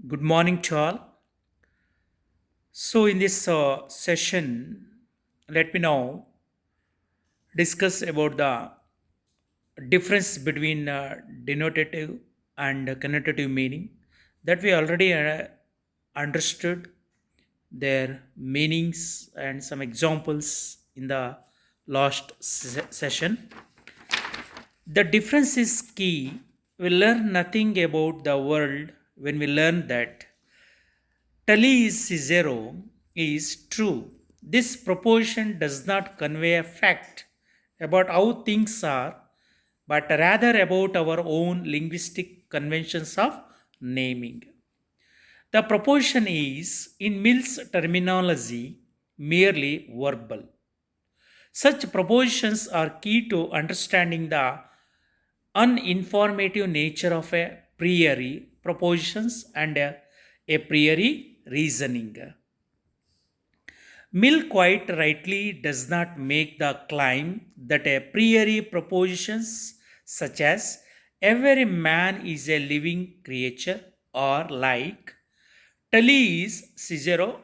Good morning to all. So, in this session, let me now discuss about the difference between denotative and connotative meaning that we already understood their meanings and some examples in the last session. The difference is key. We learn nothing about the world when we learn that Tali is zero is true. This proposition does not convey a fact about how things are, but rather about our own linguistic conventions of naming. The proposition is, in Mill's terminology, merely verbal. Such propositions are key to understanding the uninformative nature of a priori propositions and a priori reasoning. Mill quite rightly does not make the claim that a priori propositions such as every man is a living creature or like Tully's Cicero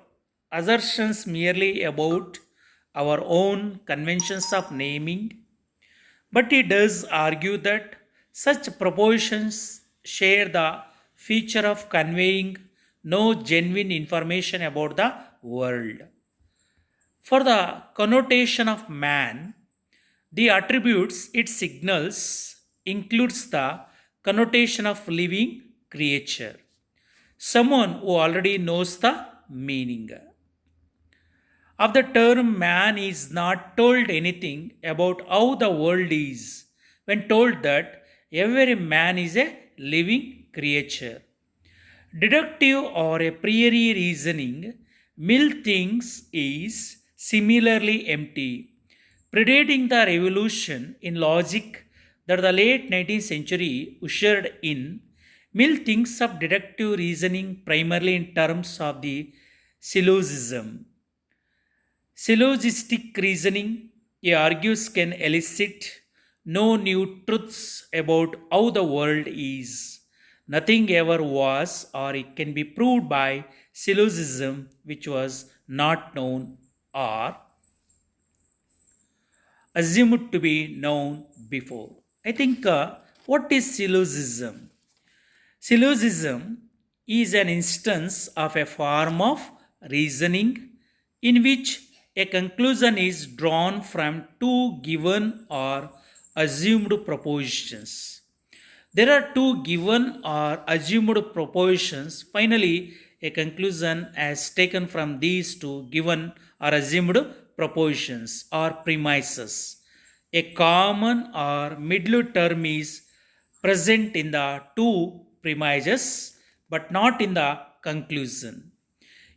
assertions merely about our own conventions of naming, but he does argue that such propositions share the feature of conveying no genuine information about the world. For the connotation of man, the attributes it signals includes the connotation of living creature, someone who already knows the meaning of the term man is not told anything about how the world is when told that every man is a living creature. Deductive or a priori reasoning, Mill thinks is similarly empty, predating the revolution in logic that the late 19th century ushered in. Mill thinks of deductive reasoning primarily in terms of the syllogism. Syllogistic reasoning, he argues, can elicit no new truths about how the world is. Nothing ever was, or it can be proved by syllogism which was not known or assumed to be known before. I think what is syllogism? Syllogism is an instance of a form of reasoning in which a conclusion is drawn from two given or assumed propositions. There are two given or assumed propositions. Finally, a conclusion is taken from these two given or assumed propositions or premises. A common or middle term is present in the two premises but not in the conclusion,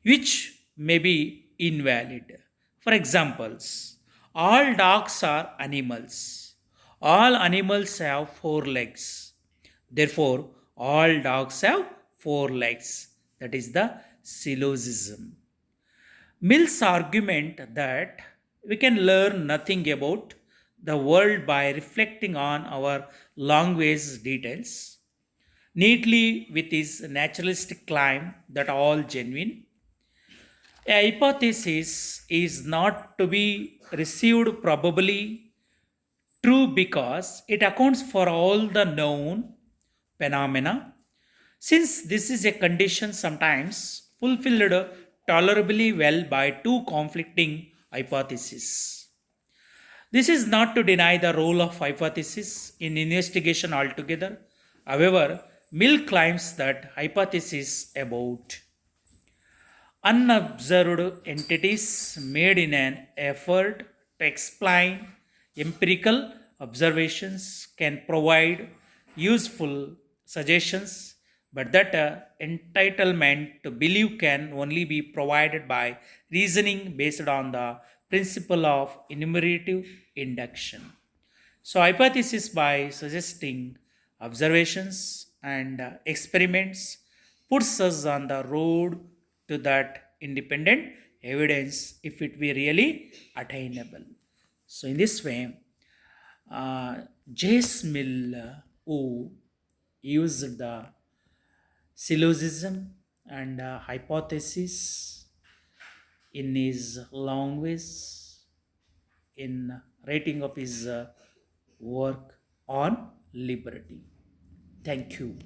which may be invalid. For examples, all dogs are animals. All animals have four legs. Therefore, all dogs have four legs. That is the syllogism. Mill's argument that we can learn nothing about the world by reflecting on our language details, neatly with his naturalistic claim that all genuine. A hypothesis is not to be received probably true because it accounts for all the known phenomena. Since this is a condition sometimes fulfilled tolerably well by two conflicting hypotheses. This is not to deny the role of hypothesis in investigation altogether. However, Mill claims that hypothesis about unobserved entities made in an effort to explain empirical observations can provide useful suggestions, but that entitlement to believe can only be provided by reasoning based on the principle of enumerative induction. So, hypothesis by suggesting observations and experiments puts us on the road to that independent evidence if it be really attainable. So, in this way, J.S. Mill, who used the syllogism and hypothesis in his language, in writing of his work on liberty. Thank you.